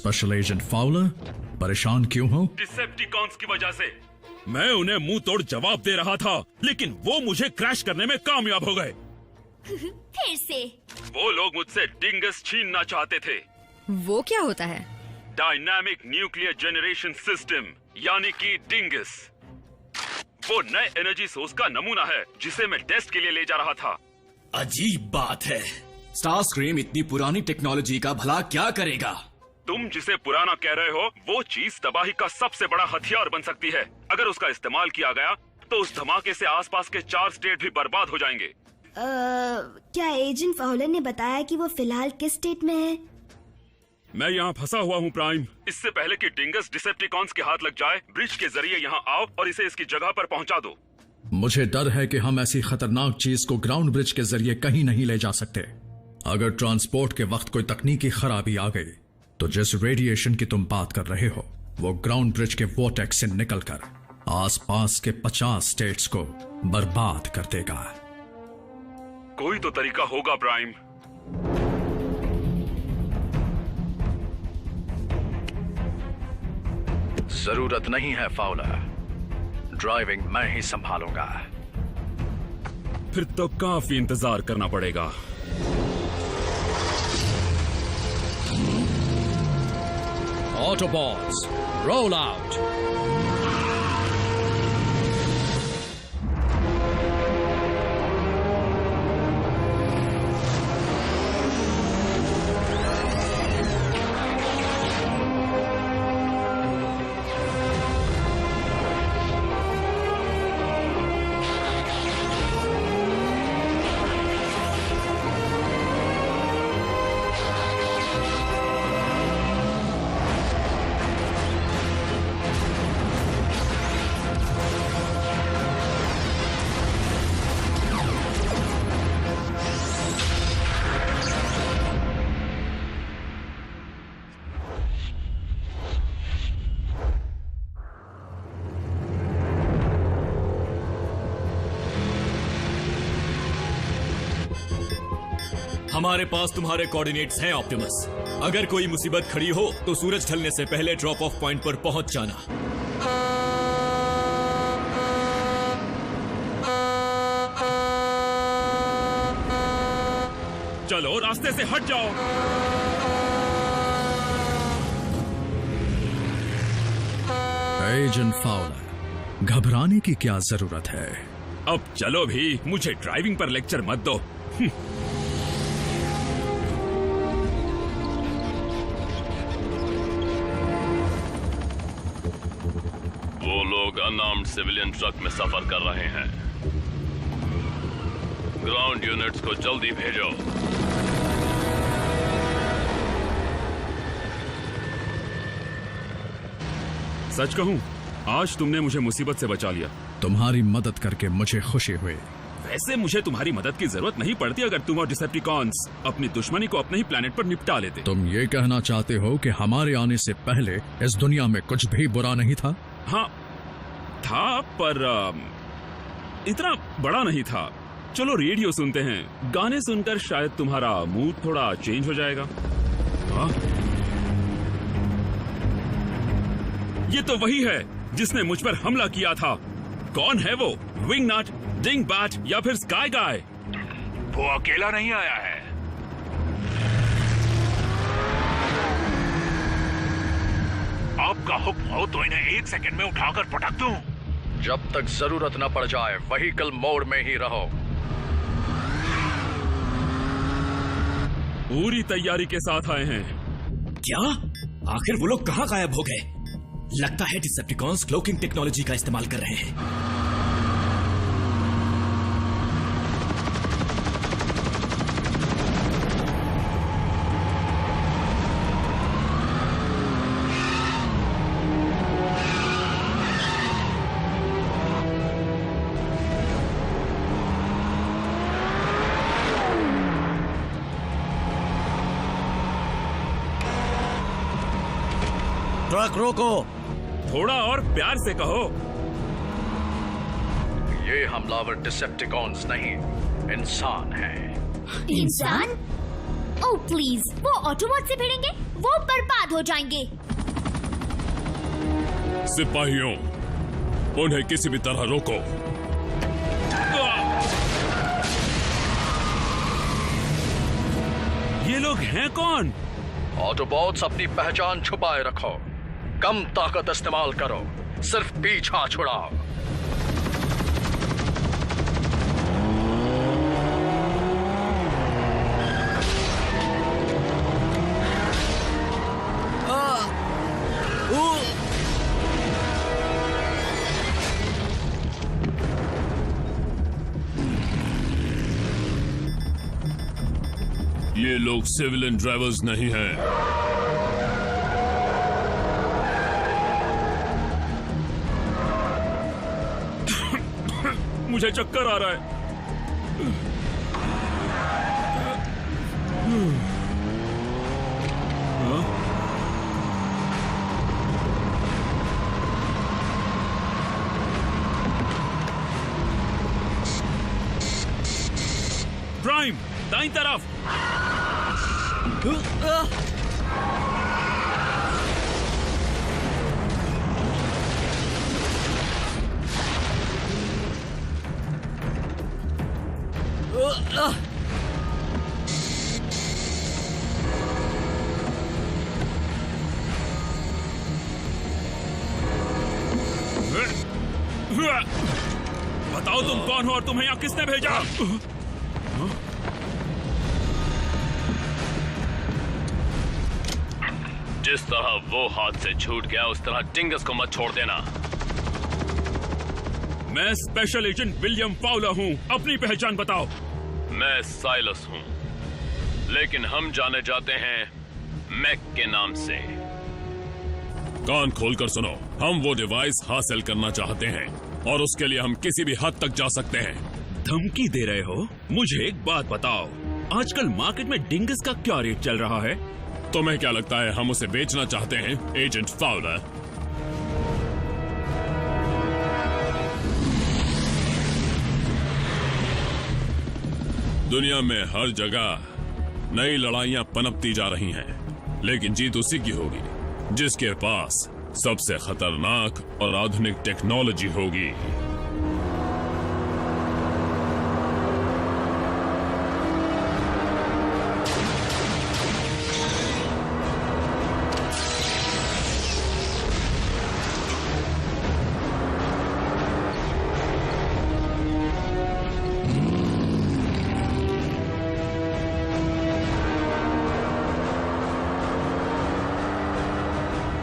Special agent Fowler, परेशान क्यों हो? डिसेप्टिकॉन्स की वजह से। मैं उन्हें मुंह तोड़ जवाब दे रहा था, लेकिन वो मुझे क्रैश करने में कामयाब हो गए। फिर से वो लोग मुझसे डिंगस छीनना चाहते थे। वो क्या होता है? डायनामिक न्यूक्लियर जनरेशन सिस्टम, यानी कि डिंगस। वो नए एनर्जी सोर्स का नमूना है जिसे मैं टेस्ट के लिए ले जा रहा था। अजीब बात है, स्टारस्क्रीम इतनी पुरानी टेक्नोलॉजी का भला क्या करेगा? तुम जिसे पुराना कह रहे हो, वो चीज तबाही का सबसे बड़ा हथियार बन सकती है। अगर उसका इस्तेमाल किया गया तो उस धमाके से आसपास के 4 स्टेट भी बर्बाद हो जाएंगे। क्या एजेंट फाउलर ने बताया कि वो फिलहाल किस स्टेट में है? मैं यहाँ फंसा हुआ हूँ प्राइम। इससे पहले कि डिंगस डिसेप्टिकॉन्स के हाथ लग जाए, ब्रिज के जरिए यहाँ आओ और इसे इसकी जगह पर पहुँचा दो। मुझे डर है कि हम ऐसी खतरनाक चीज को ग्राउंड ब्रिज के जरिए कहीं नहीं ले जा सकते। अगर ट्रांसपोर्ट के वक्त कोई तकनीकी खराबी आ गई तो जिस रेडिएशन की तुम बात कर रहे हो वो ग्राउंड ब्रिज के वोर्टेक्स से निकलकर आसपास के 50 स्टेट्स को बर्बाद कर देगा। कोई तो तरीका होगा प्राइम। जरूरत नहीं है फाउलर, ड्राइविंग मैं ही संभालूंगा। फिर तो काफी इंतजार करना पड़ेगा। Autobots, roll out! हमारे पास तुम्हारे कोऑर्डिनेट्स हैं ऑप्टिमस। अगर कोई मुसीबत खड़ी हो तो सूरज ढलने से पहले ड्रॉप ऑफ पॉइंट पर पहुंच जाना। चलो रास्ते से हट जाओ। एजेंट फाउलर, घबराने की क्या जरूरत है? अब चलो भी, मुझे ड्राइविंग पर लेक्चर मत दो। वो लोग अनआर्म्ड सिविलियन ट्रक में सफर कर रहे हैं। ग्राउंड यूनिट्स को जल्दी भेजो। सच कहूं, आज तुमने मुझे मुसीबत से बचा लिया। तुम्हारी मदद करके मुझे खुशी हुई। वैसे मुझे तुम्हारी मदद की जरूरत नहीं पड़ती अगर तुम और डिसेप्टिकॉन्स अपनी दुश्मनी को अपने ही प्लेनेट पर निपटा लेते। तुम ये कहना चाहते हो कि हमारे आने से पहले इस दुनिया में कुछ भी बुरा नहीं था? हाँ था, पर इतना बड़ा नहीं था। चलो रेडियो सुनते हैं, गाने सुनकर शायद तुम्हारा मूड थोड़ा चेंज हो जाएगा। हाँ? ये तो वही है जिसने मुझ पर हमला किया था। कौन है वो? विंगनट, डिंगबैट या फिर स्काई गाय? वो अकेला नहीं आया है। आपका हुक्म हो तो इन्हें 1 सेकंड में उठाकर पटक दूं। जब तक जरूरत न पड़ जाए व्हीकल मोड में ही रहो। पूरी तैयारी के साथ आए हैं। क्या? आखिर वो लोग कहाँ गायब हो गए? लगता है डिसेप्टिकॉन्स क्लोकिंग टेक्नोलॉजी का इस्तेमाल कर रहे हैं। ट्रक रोको। थोड़ा और प्यार से कहो। ये हमलावर डिसेप्टिकॉन्स नहीं, इंसान हैं। इंसान? ओह प्लीज, वो ऑटोबॉट से भिड़ेंगे, वो बर्बाद हो जाएंगे। सिपाहियों, उन्हें किसी भी तरह रोको। ये लोग हैं कौन? ऑटोबॉट्स, अपनी पहचान छुपाए रखो, कम ताकत इस्तेमाल करो, सिर्फ पीछा छुड़ाओ। ये लोग सिविलियन ड्राइवर्स नहीं हैं। मुझे चक्कर आ रहा है। प्राइम, दाईं तरफ। बताओ तुम कौन हो और तुम्हें यहाँ किसने भेजा? जिस तरह वो हाथ से छूट गया, उस तरह डिंगस को मत छोड़ देना। मैं स्पेशल एजेंट विलियम फाउलर हूँ, अपनी पहचान बताओ। मैं साइलस हूँ, लेकिन हम जाने जाते हैं मैक के नाम से। कान खोलकर सुनो, हम वो डिवाइस हासिल करना चाहते हैं और उसके लिए हम किसी भी हद तक जा सकते हैं। धमकी दे रहे हो? मुझे एक बात बताओ, आजकल मार्केट में डिंगस का क्या रेट चल रहा है? तुम्हें क्या लगता है हम उसे बेचना चाहते हैं, एजेंट फाउलर? दुनिया में हर जगह नई लड़ाइयां पनपती जा रही हैं, लेकिन जीत उसी की होगी जिसके पास सबसे खतरनाक और आधुनिक टेक्नोलॉजी होगी।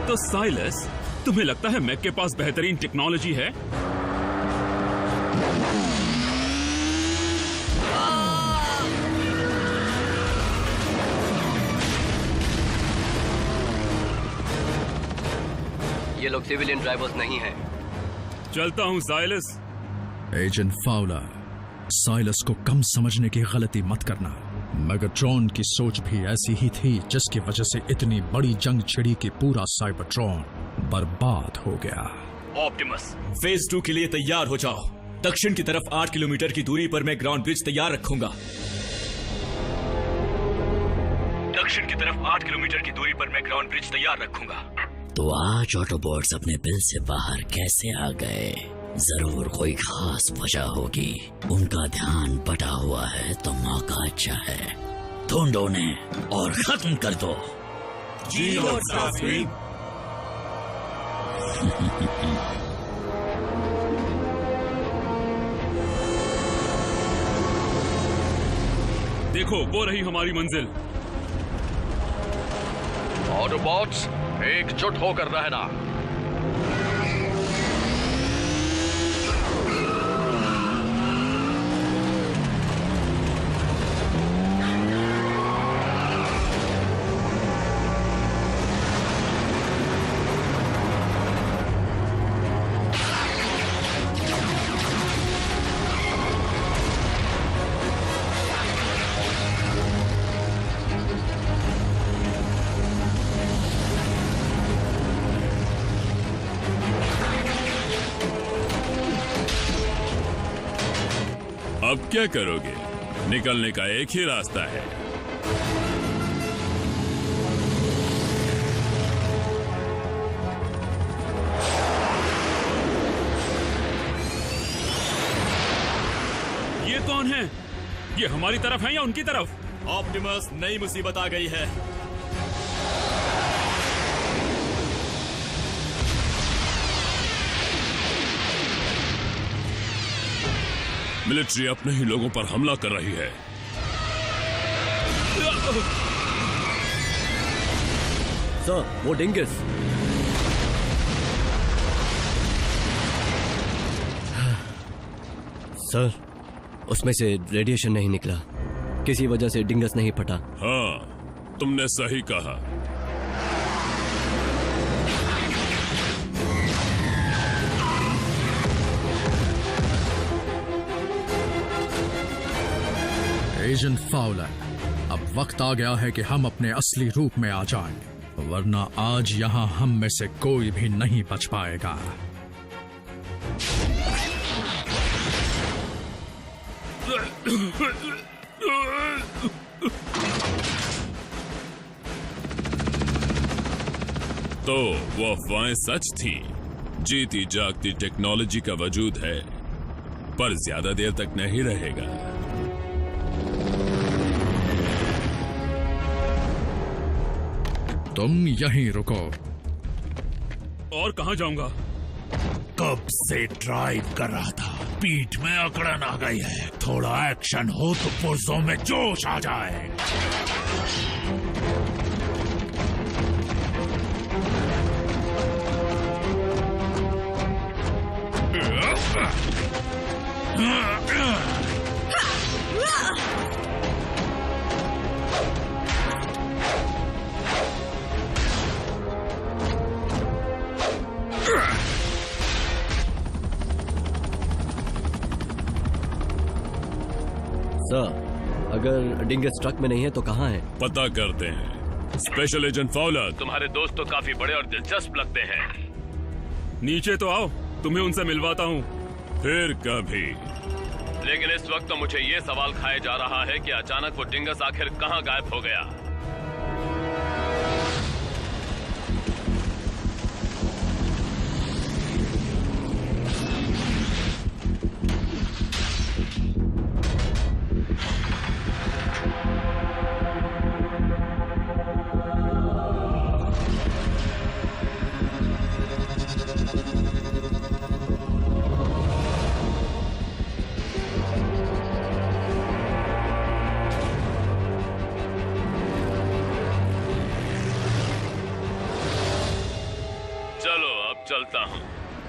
तो साइलस, तुम्हें लगता है मैक के पास बेहतरीन टेक्नोलॉजी है? ये लोग सिविलियन ड्राइवर्स नहीं हैं। चलता हूँ साइलस। एजेंट फाउलर, साइलस को कम समझने की गलती मत करना। मेगाट्रॉन की सोच भी ऐसी ही थी, जिसकी वजह से इतनी बड़ी जंग छिड़ी कि पूरा साइबरट्रॉन बर्बाद हो गया। ऑप्टिमस, फेज 2 के लिए तैयार हो जाओ। दक्षिण की तरफ 8 किलोमीटर की दूरी पर मैं ग्राउंड ब्रिज तैयार रखूंगा। दक्षिण की तरफ 8 किलोमीटर की दूरी पर मैं ग्राउंड ब्रिज तैयार रखूंगा। तो आज ऑटोबॉट्स अपने बिल से बाहर कैसे आ गए? जरूर कोई खास वजह होगी। उनका ध्यान बटा हुआ है तो मौका अच्छा है, ढूंढो उन्हें और खत्म कर दो। जी लॉर्ड स्टारस्क्रीम। देखो, वो रही हमारी मंजिल। ऑटोबॉट्स, एकजुट होकर रहना। अब क्या करोगे? निकलने का एक ही रास्ता है। ये कौन है? ये हमारी तरफ है या उनकी तरफ? ऑप्टिमस, नई मुसीबत आ गई है। मिलिट्री अपने ही लोगों पर हमला कर रही है। सर, वो डिंगस। सर, उसमें से रेडिएशन नहीं निकला। किसी वजह से डिंगस नहीं फटा। हाँ, तुमने सही कहा। एजेंट फाउलर, अब वक्त आ गया है कि हम अपने असली रूप में आ जाएं, वरना आज यहां हम में से कोई भी नहीं बच पाएगा। तो वो अफवाहें सच थी। जीती जागती टेक्नोलॉजी का वजूद है, पर ज्यादा देर तक नहीं रहेगा। तुम यहीं रुको। और कहां जाऊंगा? कब से ड्राइव कर रहा था, पीठ में अकड़न आ गई है। थोड़ा एक्शन हो तो पुर्जों में जोश आ जाए। सर, अगर डिंगस ट्रक में नहीं है तो कहाँ है? पता करते हैं। स्पेशल एजेंट फाउलर, तुम्हारे दोस्त तो काफी बड़े और दिलचस्प लगते हैं। नीचे तो आओ, तुम्हें उनसे मिलवाता हूँ। फिर कभी। लेकिन इस वक्त तो मुझे ये सवाल खाया जा रहा है कि अचानक वो डिंगस आखिर कहाँ गायब हो गया। चलता हूँ,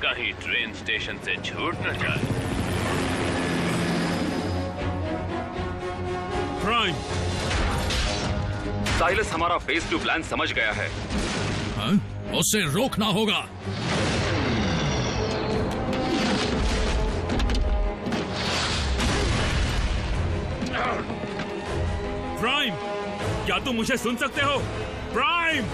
कहीं ट्रेन स्टेशन से छूट न जाए। प्राइम, साइलस हमारा फेज 2 प्लान समझ गया है। हाँ? उसे रोकना होगा। प्राइम, क्या तुम मुझे सुन सकते हो? प्राइम!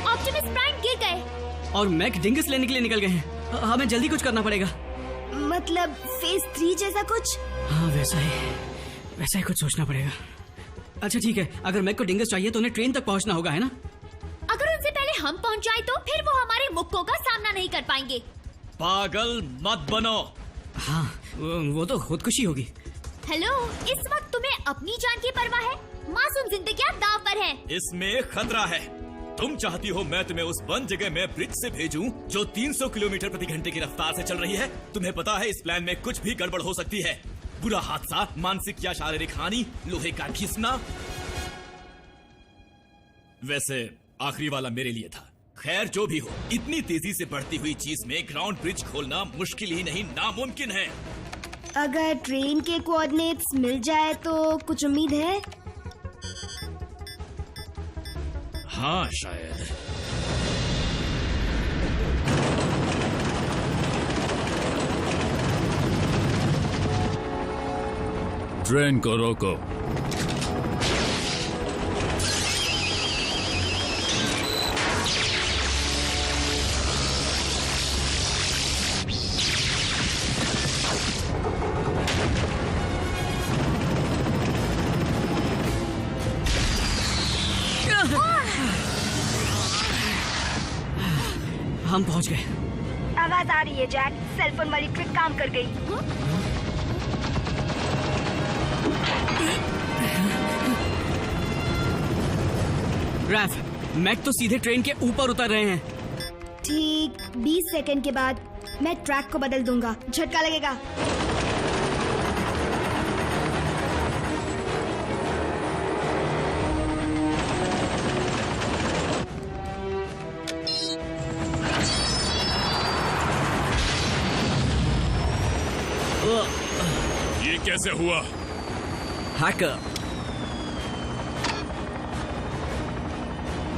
ऑप्टिमस प्राइम गिर गए और मैक डिंगस लेने के लिए निकल गए हैं। हमें जल्दी कुछ करना पड़ेगा। मतलब फेज 3 जैसा कुछ? हाँ, वैसा ही कुछ सोचना पड़ेगा। अच्छा ठीक है, अगर मैक को डिंगस चाहिए तो उन्हें ट्रेन तक पहुंचना होगा, है ना? अगर उनसे पहले हम पहुंच जाए तो फिर वो हमारे मुक्कों का सामना नहीं कर पाएंगे। पागल मत बनो। हाँ, वो तो खुदकुशी होगी। हेलो, इस वक्त तुम्हें अपनी जान की परवाह है? मासूम जिंदगियां दांव पर हैं। इसमें खतरा है। तुम चाहती हो मैं तुम्हें उस बंद जगह में ब्रिज से भेजूं जो 300 किलोमीटर प्रति घंटे की रफ्तार से चल रही है? तुम्हें पता है इस प्लान में कुछ भी गड़बड़ हो सकती है। बुरा हादसा, मानसिक या शारीरिक हानि, लोहे का घिसना। वैसे आखिरी वाला मेरे लिए था। खैर जो भी हो, इतनी तेजी से बढ़ती हुई चीज में ग्राउंड ब्रिज खोलना मुश्किल ही नहीं, नामुमकिन है। अगर ट्रेन के कोऑर्डिनेट्स मिल जाए तो कुछ उम्मीद है? हाँ शायद। ट्रेन को रोको। हम पहुंच गए। आवाज आ रही है जैक, सेलफोन वाली ट्रिक काम कर गई। रैफ, मैक तो सीधे ट्रेन के ऊपर उतर रहे हैं। ठीक 20 सेकंड के बाद मैं ट्रैक को बदल दूंगा, झटका लगेगा। ये कैसे हुआ? हैकर,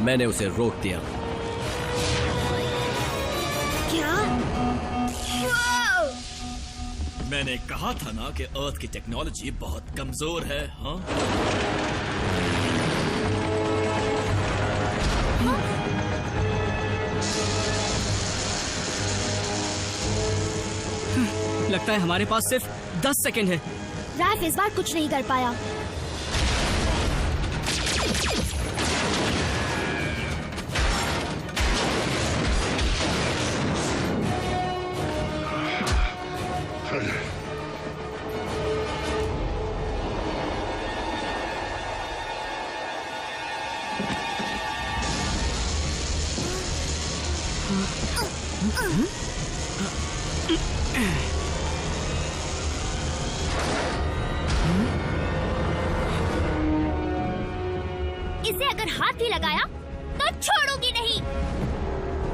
मैंने उसे रोक दिया। क्या? मैंने कहा था ना कि अर्थ की टेक्नोलॉजी बहुत कमजोर है। हाँ, लगता है हमारे पास सिर्फ 10 सेकंड है। रैफ इस बार कुछ नहीं कर पाया। इसे अगर हाथ भी लगाया तो छोड़ूंगी नहीं।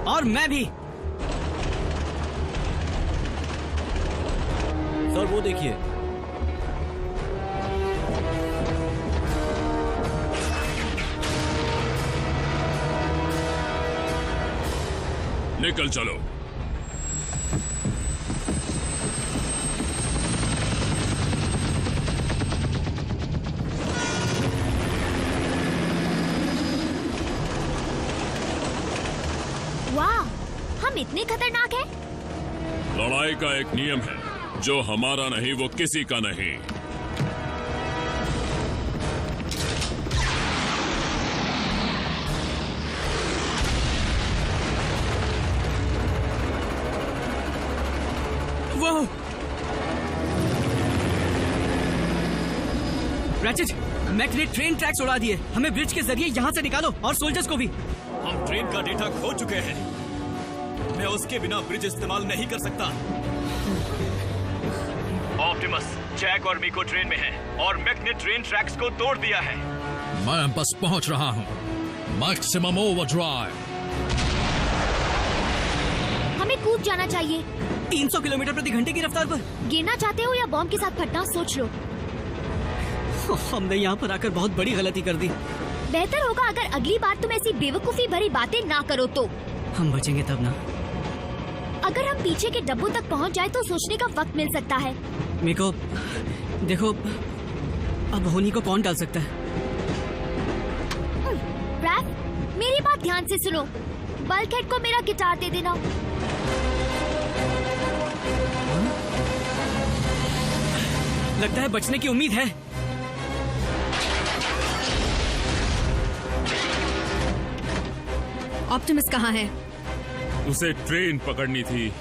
और मैं भी। सर वो देखिए। निकल चलो। वाह, हम इतने खतरनाक हैं? लड़ाई का एक नियम है, जो हमारा नहीं वो किसी का नहीं। वो रैचेट, मैक ने ट्रेन ट्रैक्स उड़ा दिए। हमें ब्रिज के जरिए यहाँ से निकालो और सोल्जर्स को भी। हम ट्रेन का डेटा खो चुके हैं। मैं उसके बिना ब्रिज इस्तेमाल नहीं कर सकता। ऑप्टिमस, जैक और मीको ट्रेन में हैं और मैक ने ट्रेन ट्रैक्स को तोड़ दिया है। मैं बस पहुंच रहा हूं। Maximum overdrive. हमें कूद जाना चाहिए। 300 किलोमीटर प्रति घंटे की रफ्तार पर। गिरना चाहते हो या बॉम्ब के साथ फटना, सोच लो। हमने यहाँ पर आकर बहुत बड़ी गलती कर दी। बेहतर होगा अगर अगली बार तुम ऐसी बेवकूफी भरी बातें ना करो तो। हम बचेंगे तब ना। अगर हम पीछे के डब्बों तक पहुँच जाए तो सोचने का वक्त मिल सकता है। मीको, देखो, अब होनी को कौन टाल सकता है? रैफ, मेरी बात ध्यान से सुनो। बल्कहेड को मेरा गिटार दे देना। लगता है बचने की उम्मीद है। ऑप्टिमस कहाँ है? उसे ट्रेन पकड़नी थी।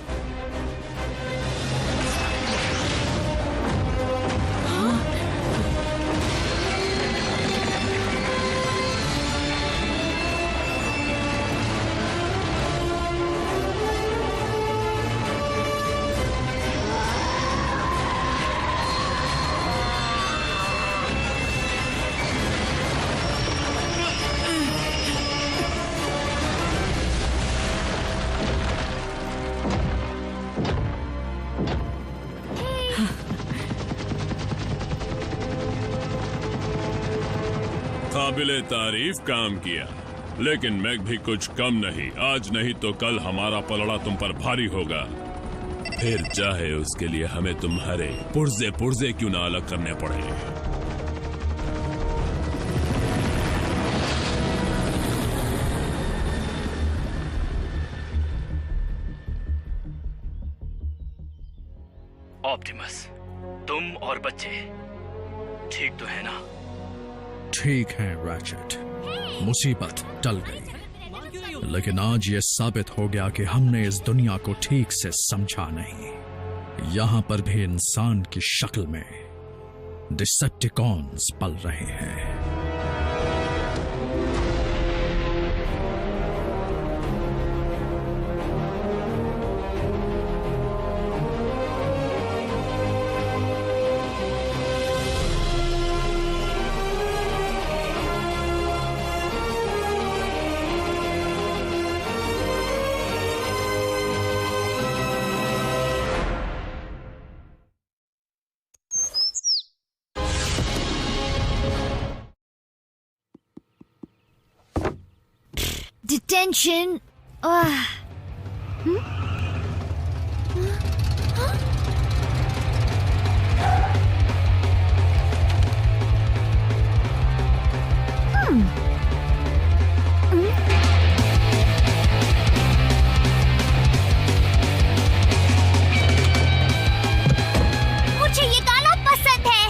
काबिले तारीफ काम किया, लेकिन मैक भी कुछ कम नहीं। आज नहीं तो कल हमारा पलड़ा तुम पर भारी होगा। फिर चाहे उसके लिए हमें तुम्हारे पुर्जे पुर्जे क्यों ना अलग करने पड़े। ऑप्टिमस, तुम और बच्चे ठीक तो है ना? ठीक है रैचेट, मुसीबत टल गई, लेकिन आज ये साबित हो गया कि हमने इस दुनिया को ठीक से समझा नहीं। यहां पर भी इंसान की शक्ल में डिसेप्टिकॉन्स पल रहे हैं। Detention. मुझे ये गाना पसंद है।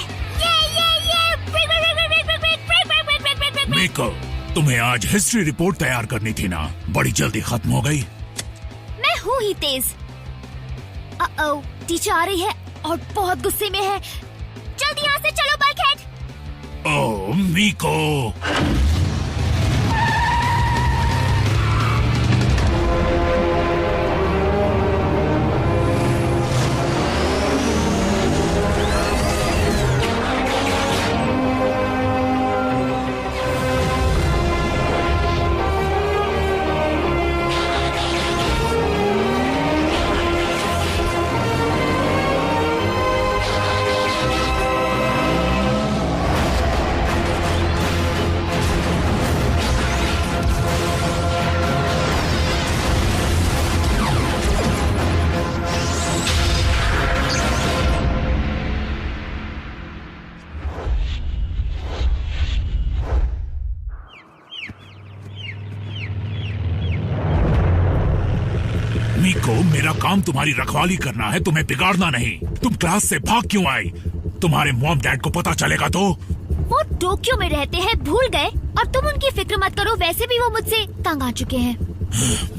मीको, तुम्हें आज हिस्ट्री रिपोर्ट तैयार करनी थी ना, बड़ी जल्दी खत्म हो गई। मैं हूँ ही तेज। टीचर आ रही है और बहुत गुस्से में है। जल्दी यहाँ से चलो बल्कहेड। ओह मीको, मीको, मेरा काम तुम्हारी रखवाली करना है, तुम्हें बिगाड़ना नहीं। तुम क्लास से भाग क्यों आई? तुम्हारे मॉम डैड को पता चलेगा तो? वो टोक्यो में रहते हैं, भूल गए। और तुम उनकी फिक्र मत करो, वैसे भी वो मुझसे तंग आ चुके हैं।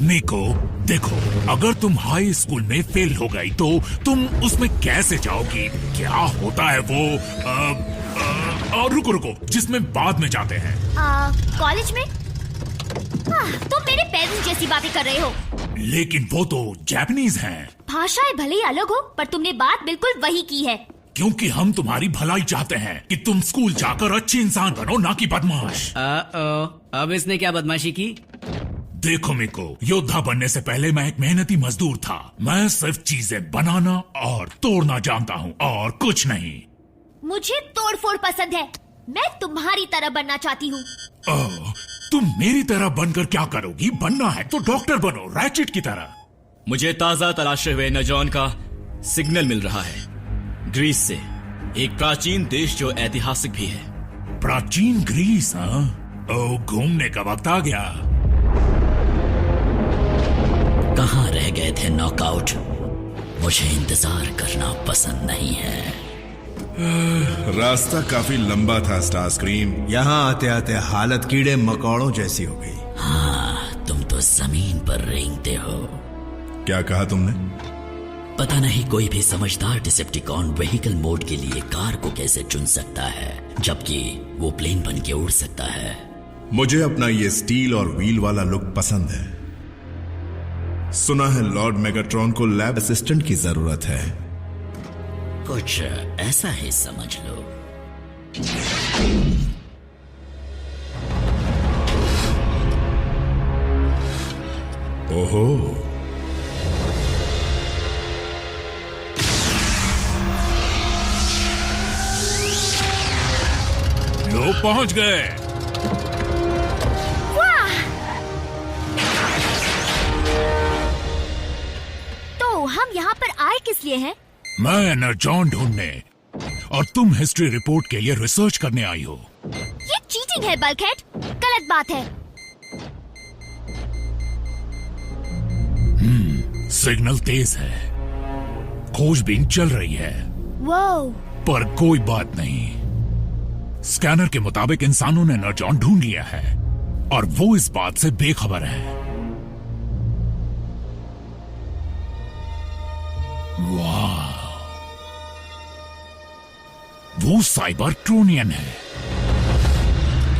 मीको देखो, अगर तुम हाई स्कूल में फेल हो गई तो तुम उसमें कैसे जाओगी? क्या होता है वो और रुको, जिसमें बाद में जाते हैं। कॉलेज में? तुम मेरे पेरेंट्स जैसी बातें कर रहे हो। लेकिन वो तो जापानीज हैं। भाषाएं भले ही अलग हो, पर तुमने बात बिल्कुल वही की है। क्योंकि हम तुम्हारी भलाई चाहते हैं कि तुम स्कूल जाकर अच्छे इंसान बनो, ना कि बदमाश। अब इसने क्या बदमाशी की? देखो मीको, योद्धा बनने से पहले मैं एक मेहनती मजदूर था। मैं सिर्फ चीजें बनाना और तोड़ना जानता हूँ, और कुछ नहीं। मुझे तोड़फोड़ पसंद है। मैं तुम्हारी तरह बनना चाहती हूँ। तुम मेरी तरह बनकर क्या करोगी? बनना है तो डॉक्टर बनो, रैचेट की तरह। मुझे ताजा तलाशे हुए नजॉन का सिग्नल मिल रहा है, ग्रीस से, एक प्राचीन देश जो ऐतिहासिक भी है। प्राचीन ग्रीस? हाँ, ओ, घूमने का वक्त आ गया। कहाँ रह गए थे नॉकआउट? मुझे इंतजार करना पसंद नहीं है। रास्ता काफी लंबा था स्टारस्क्रीम। यहाँ आते आते हालत कीड़े मकोड़ों जैसी हो गई। हाँ, तुम तो जमीन पर रेंगते हो। क्या कहा तुमने? पता नहीं कोई भी समझदार डिसेप्टिकॉन व्हीकल मोड के लिए कार को कैसे चुन सकता है, जबकि वो प्लेन बन के उड़ सकता है। मुझे अपना ये स्टील और व्हील वाला लुक पसंद है। सुना है लॉर्ड मेगाट्रॉन को लैब असिस्टेंट की जरूरत है। कुछ ऐसा ही समझ लो। ओहो, लो पहुंच गए। तो हम यहाँ पर आए किस लिए हैं? मैं एनर्जॉन ढूंढने, और तुम हिस्ट्री रिपोर्ट के लिए रिसर्च करने आई हो। ये चीटिंग है बल्कहेड, गलत बात है। सिग्नल तेज है, खोजबीन चल रही है। वो पर कोई बात नहीं, स्कैनर के मुताबिक इंसानों ने एनर्जॉन ढूंढ लिया है और वो इस बात से बेखबर है। वाह, वो साइबर ट्रोनियन है।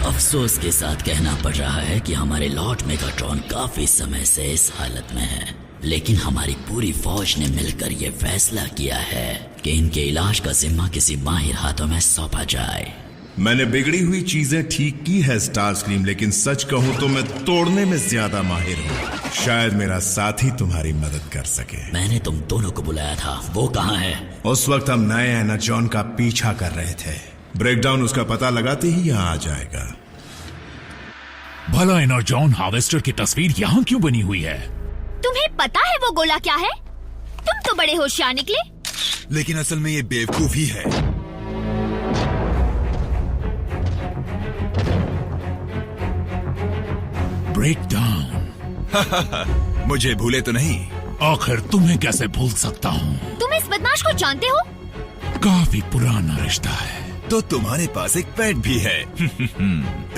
अफसोस के साथ कहना पड़ रहा है कि हमारे लॉर्ड मेगाट्रॉन काफी समय से इस हालत में है, लेकिन हमारी पूरी फौज ने मिलकर ये फैसला किया है कि इनके इलाज का जिम्मा किसी माहिर हाथों में सौंपा जाए। मैंने बिगड़ी हुई चीजें ठीक की है स्टार स्क्रीम, लेकिन सच कहूं तो मैं तोड़ने में ज्यादा माहिर हूँ। शायद मेरा साथी तुम्हारी मदद कर सके। मैंने तुम दोनों को बुलाया था, वो कहाँ है? उस वक्त हम नए एनर्जॉन का पीछा कर रहे थे। ब्रेकडाउन उसका पता लगाते ही यहाँ आ जाएगा। भला एनर्जॉन हार्वेस्टर की तस्वीर यहाँ क्यों बनी हुई है? तुम्हें पता है वो गोला क्या है? तुम तो बड़े होशियार निकले। लेकिन असल में ये बेवकूफी है। ब्रेकडाउन। मुझे भूले तो नहीं? आखिर तुम्हें कैसे भूल सकता हूँ? तुम इस बदमाश को जानते हो? काफी पुराना रिश्ता है। तो तुम्हारे पास एक पेट भी है।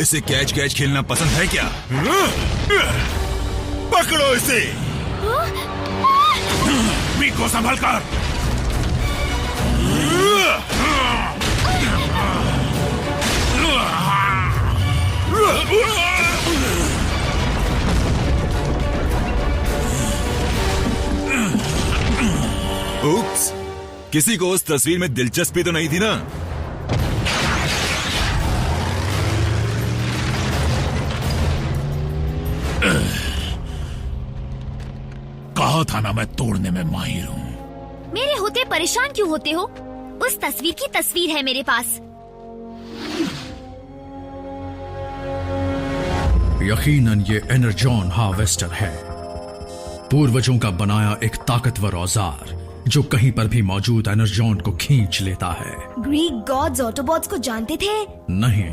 इसे कैच कैच खेलना पसंद है क्या? पकड़ो इसे। मीको संभल कर। उप्स, किसी को उस तस्वीर में दिलचस्पी तो नहीं थी ना? कहा था ना मैं तोड़ने में माहिर हूँ। मेरे होते परेशान क्यों होते हो? उस तस्वीर की तस्वीर है मेरे पास। यकीनन ये एनर्जॉन हार्वेस्टर है, पूर्वजों का बनाया एक ताकतवर औजार जो कहीं पर भी मौजूद एनर्जॉन को खींच लेता है। ग्रीक गॉड्स ऑटोबॉट्स को जानते थे? नहीं,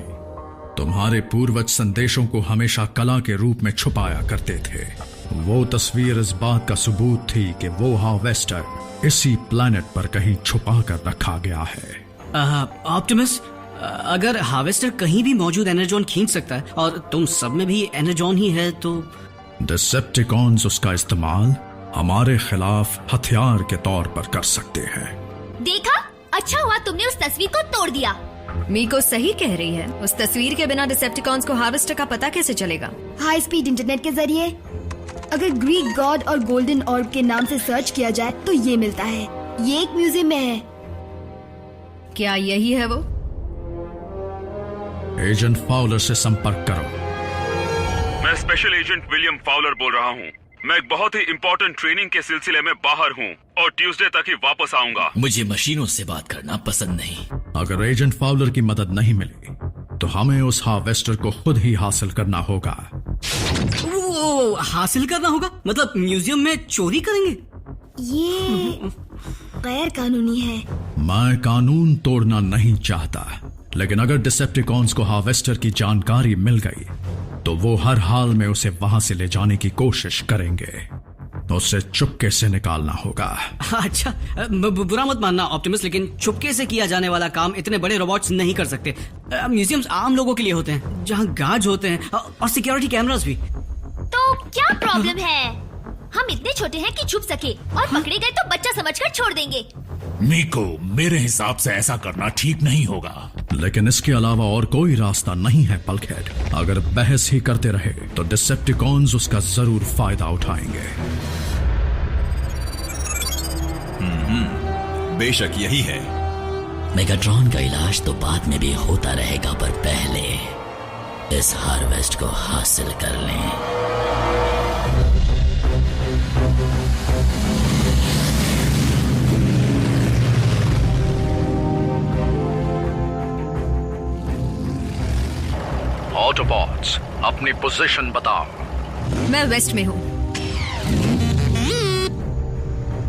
तुम्हारे पूर्वज संदेशों को हमेशा कला के रूप में छुपाया करते थे। वो तस्वीर इस बात का सबूत थी कि वो हार्वेस्टर इसी प्लैनेट पर कहीं छुपा कर रखा गया है। ऑप्टिमस, अगर हार्वेस्टर कहीं भी मौजूद एनर्जॉन खींच सकता है और तुम सब में भी एनर्जॉन ही है तो डिसेप्टिकॉन्स उसका इस्तेमाल हमारे खिलाफ हथियार के तौर पर कर सकते हैं। देखा, अच्छा हुआ तुमने उस तस्वीर को तोड़ दिया। मीको सही कह रही है। उस तस्वीर के बिना डिसेप्टिकॉन्स को हार्वेस्टर का पता कैसे चलेगा? हाई स्पीड इंटरनेट के जरिए। अगर ग्रीक गॉड और गोल्डन ऑर्ब के नाम से सर्च किया जाए तो ये मिलता है। ये एक म्यूजियम में है। क्या यही है वो? एजेंट फाउलर से संपर्क करो। मैं स्पेशल एजेंट विलियम फाउलर बोल रहा हूँ। मैं एक बहुत ही इम्पोर्टेंट ट्रेनिंग के सिलसिले में बाहर हूँ और ट्यूसडे तक ही वापस आऊंगा। मुझे मशीनों से बात करना पसंद नहीं। अगर एजेंट फाउलर की मदद नहीं मिली तो हमें उस हार्वेस्टर को खुद ही हासिल करना होगा। वो हासिल करना होगा? मतलब म्यूजियम में चोरी करेंगे? ये गैर कानूनी है। मैं कानून तोड़ना नहीं चाहता, लेकिन अगर डिसेप्टिकॉन्स को हार्वेस्टर की जानकारी मिल गई तो वो हर हाल में उसे वहां से ले जाने की कोशिश करेंगे। उसे चुपके से निकालना होगा। अच्छा, बुरा मत मानना ऑप्टिमस, लेकिन चुपके से किया जाने वाला काम इतने बड़े रोबोट्स नहीं कर सकते। म्यूजियम्स आम लोगों के लिए होते हैं, जहाँ गार्ड्स होते हैं और सिक्योरिटी कैमरास भी। तो क्या प्रॉब्लम है? हम इतने छोटे हैं कि छुप सके और पकड़े गए तो बच्चा समझकर छोड़ देंगे। मीको, मेरे हिसाब से ऐसा करना ठीक नहीं होगा। लेकिन इसके अलावा और कोई रास्ता नहीं है बल्कहेड। अगर बहस ही करते रहे तो डिसेप्टिकॉन्स उसका जरूर फायदा उठाएंगे। बेशक यही है। मेगाट्रॉन का इलाज तो बाद में भी होता रहेगा, पर पहले इस हार्वेस्ट को हासिल कर लें। ऑटोबॉट्स, अपनी पोजीशन बताओ। मैं वेस्ट में हूँ।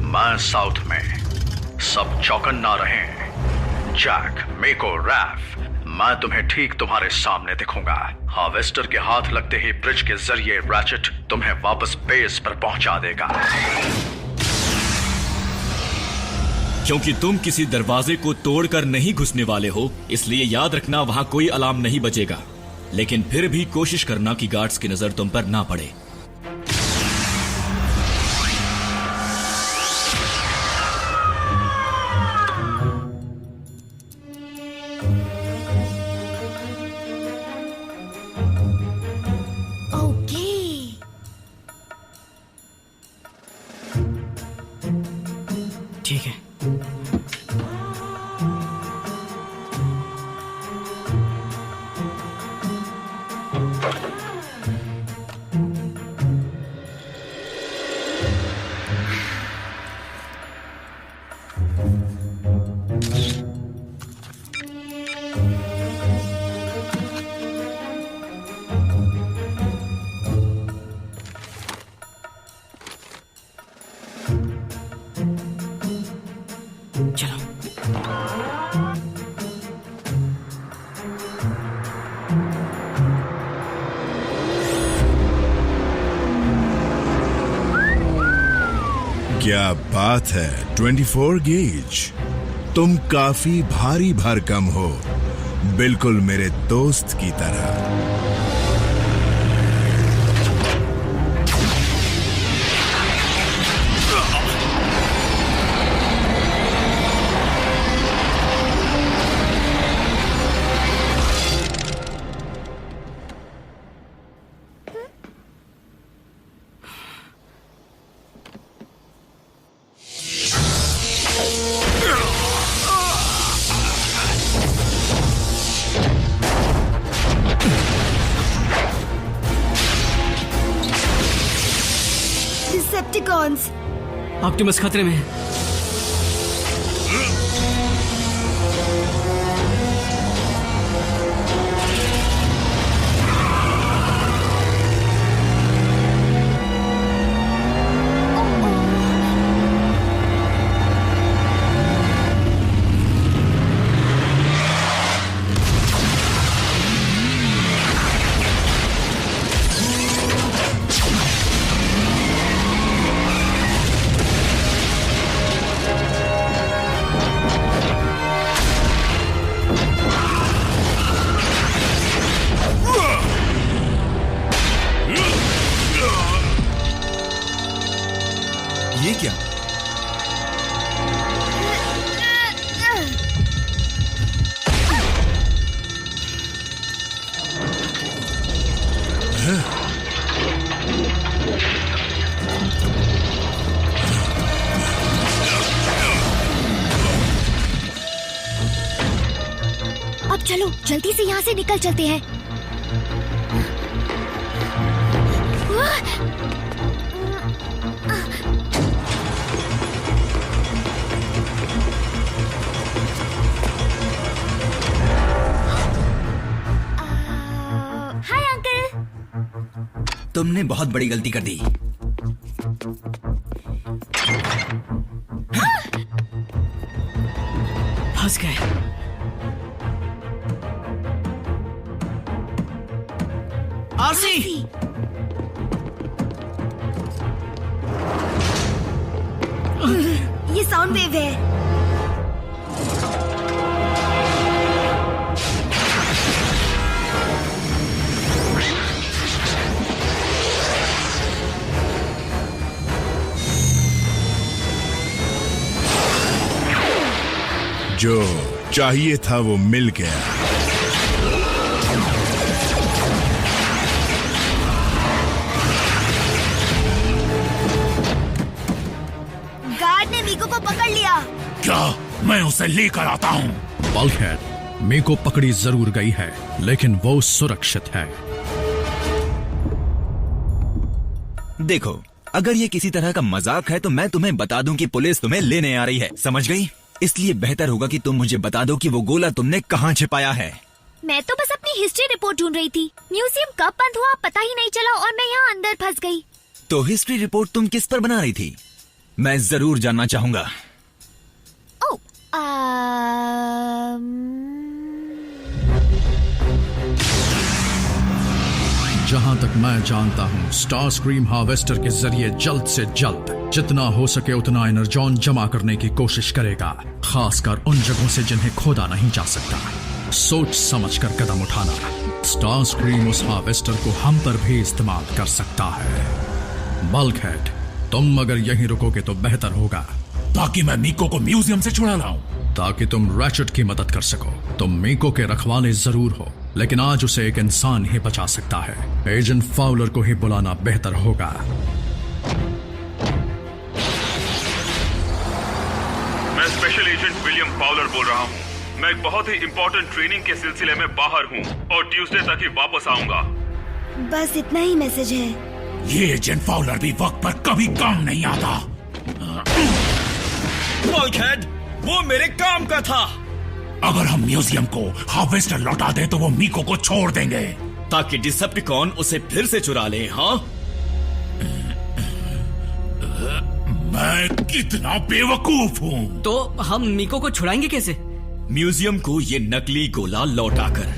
मैं साउथ में। सब चौकन्ना रहें। जैक, मीको, रैफ, मैं तुम्हें ठीक तुम्हारे सामने दिखूंगा। हार्वेस्टर के हाथ लगते ही ब्रिज के जरिए रैचेट तुम्हें वापस बेस पर पहुंचा देगा। क्योंकि तुम किसी दरवाजे को तोड़कर नहीं घुसने वाले हो, इसलिए याद रखना वहां कोई अलार्म नहीं बजेगा। लेकिन फिर भी कोशिश करना कि गार्ड्स की नजर तुम पर ना पड़े। ठीक है। क्या बात है 24 गेज, तुम काफी भारी भरकम हो, बिल्कुल मेरे दोस्त की तरह। डिसेप्टिकॉन्स। ऑप्टिमस खतरे में है। ये क्या? अब चलो जल्दी से यहाँ से निकल चलते हैं। Hi uncle. तुमने बहुत बड़ी गलती कर दी। फंस गए। आरसी, ये साउंड वेव है। जो चाहिए था वो मिल गया। गार्ड ने मीको को पकड़ लिया। क्या? मैं उसे लेकर आता हूँ। बल्कहेड, मीको पकड़ी जरूर गई है, लेकिन वो सुरक्षित है। देखो, अगर ये किसी तरह का मजाक है तो मैं तुम्हें बता दूं कि पुलिस तुम्हें लेने आ रही है, समझ गई? इसलिए बेहतर होगा कि तुम मुझे बता दो कि वो गोला तुमने कहाँ छिपाया है। मैं तो बस अपनी हिस्ट्री रिपोर्ट ढूंढ रही थी। म्यूजियम कब बंद हुआ पता ही नहीं चला और मैं यहाँ अंदर फंस गई। तो हिस्ट्री रिपोर्ट तुम किस पर बना रही थी? मैं जरूर जानना चाहूंगा। ओह, जहां तक मैं जानता हूं, स्टार स्क्रीम हार्वेस्टर के जरिए जल्द से जल्द जितना हो सके उतना एनर्जॉन जमा करने की कोशिश करेगा, खासकर उन जगहों से जिन्हें खोदा नहीं जा सकता। सोच समझकर कदम उठाना। स्टार स्क्रीम उस हार्वेस्टर को हम पर भी इस्तेमाल कर सकता है। बल्कहेड, तुम अगर यहीं रुकोगे तो बेहतर होगा, ताकि मैं मीको को म्यूजियम से छुड़ा लाऊं, ताकि तुम रैचेट की मदद कर सको। तुम मीको के रखवाले जरूर हो, लेकिन आज उसे एक इंसान ही बचा सकता है। एजेंट फाउलर को ही बुलाना बेहतर होगा। मैं स्पेशल एजेंट विलियम फाउलर बोल रहा हूँ। मैं एक बहुत ही इम्पोर्टेंट ट्रेनिंग के सिलसिले में बाहर हूँ और ट्यूसडे तक ही वापस आऊंगा। बस इतना ही मैसेज है। ये एजेंट फाउलर भी वक्त पर कभी काम नहीं आता। बल्कहेड, वो मेरे काम का था। अगर हम म्यूजियम को हार्वेस्टर लौटा दे तो वो मीको को छोड़ देंगे, ताकि डिसेप्टिकॉन उसे फिर से चुरा ले। हाँ, मैं कितना बेवकूफ हूँ। तो हम मीको को छुड़ाएंगे कैसे? म्यूजियम को ये नकली गोला लौटाकर,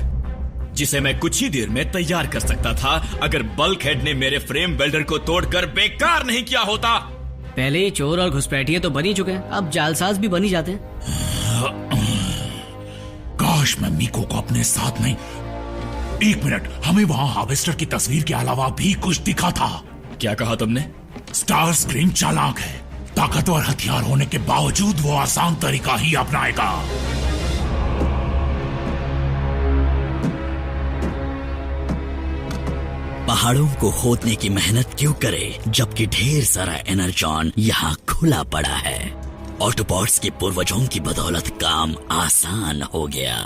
जिसे मैं कुछ ही देर में तैयार कर सकता था अगर बल्कहेड ने मेरे फ्रेम वेल्डर को तोड़कर बेकार नहीं किया होता। पहले ही चोर और घुसपैठिए तो बन ही चुके हैं, अब जालसाज भी बन ही जाते हैं। काश मैं मीको को अपने साथ नहीं। एक मिनट, हमें वहाँ हार्वेस्टर की तस्वीर के अलावा भी कुछ दिखा था। क्या कहा तुमने? स्टार स्क्रीम चालाक है। ताकतवर हथियार होने के बावजूद वो आसान तरीका ही अपनाएगा। पहाड़ों को खोदने की मेहनत क्यों करे जबकि ढेर सारा एनर्जॉन यहाँ खुला पड़ा है। ऑटोबॉट्स के पूर्वजों की बदौलत काम आसान हो गया।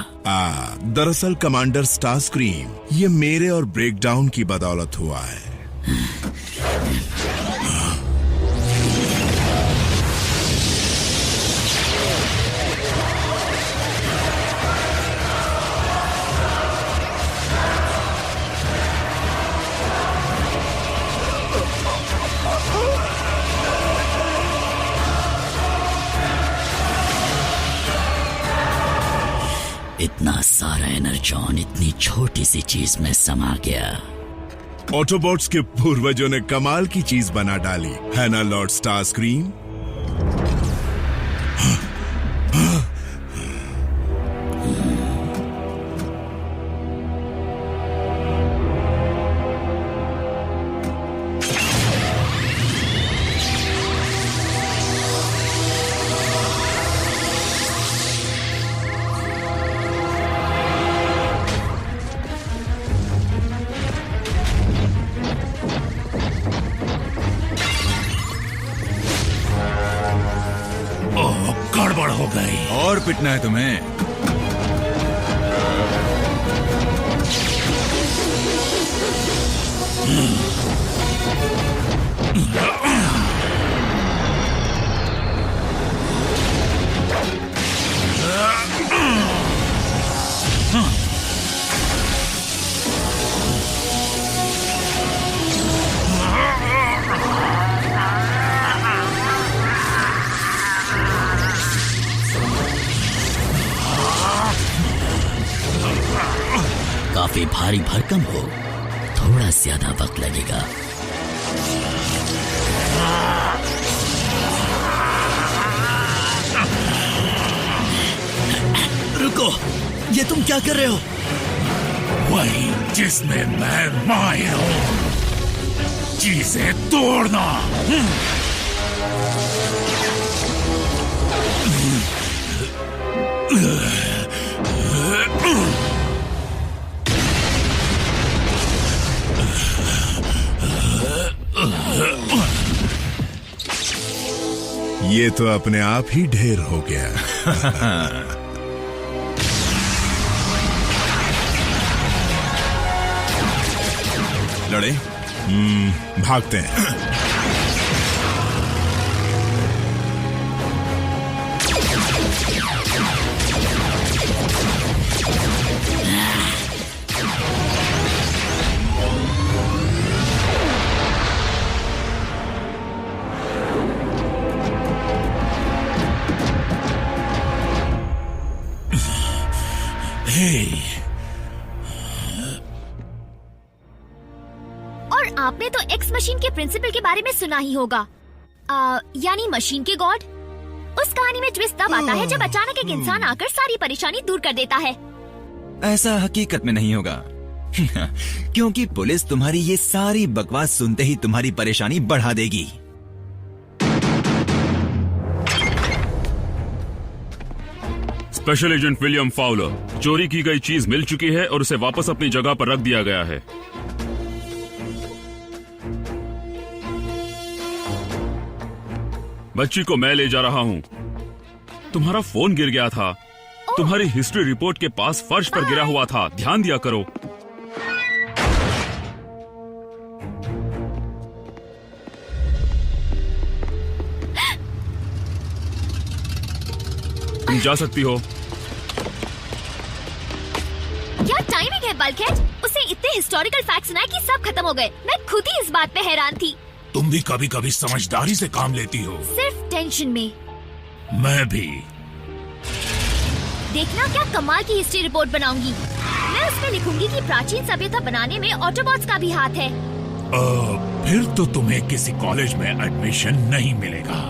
दरअसल कमांडर स्टार स्क्रीम, ये मेरे और ब्रेकडाउन की बदौलत हुआ है। इतना सारा एनर्जॉन इतनी छोटी सी चीज में समा गया। ऑटोबॉट्स के पूर्वजों ने कमाल की चीज बना डाली, है ना लॉर्ड स्टार स्क्रीम? गड़बड़ हो गई। और पिटना है तुम्हें? काफी भारी भरकम हो, थोड़ा ज्यादा वक्त लगेगा। रुको, ये तुम क्या कर रहे हो? वही जिसमें मैं माहिर हूं, चीजें तोड़ना। ये तो अपने आप ही ढेर हो गया। लड़े? भागते हैं। फैक्स मशीन के प्रिंसिपल के बारे में सुना ही होगा, यानी मशीन के गॉड। उस कहानी में ट्विस्ट तब आता है जब अचानक एक इंसान आकर सारी परेशानी दूर कर देता है। ऐसा हकीकत में नहीं होगा क्योंकि पुलिस तुम्हारी ये सारी बकवास सुनते ही तुम्हारी परेशानी बढ़ा देगी। स्पेशल एजेंट विलियम फाउलर, चोरी की गई चीज मिल चुकी है और उसे वापस अपनी जगह पर रख दिया गया है। बच्ची को मैं ले जा रहा हूँ। तुम्हारा फोन गिर गया था। तुम्हारी हिस्ट्री रिपोर्ट के पास फर्श पर गिरा हुआ था, ध्यान दिया करो। तुम जा सकती हो। क्या टाइमिंग है बल्कहेड, उसे इतने हिस्टोरिकल फैक्ट्स सुनाए कि सब खत्म हो गए। मैं खुद ही इस बात पे हैरान थी। तुम भी कभी कभी समझदारी से काम लेती हो। सिर्फ टेंशन में। मैं भी। देखना क्या कमाल की हिस्ट्री रिपोर्ट बनाऊंगी। मैं उसमें लिखूंगी कि प्राचीन सभ्यता बनाने में ऑटोबॉट्स का भी हाथ है। फिर तो तुम्हें किसी कॉलेज में एडमिशन नहीं मिलेगा।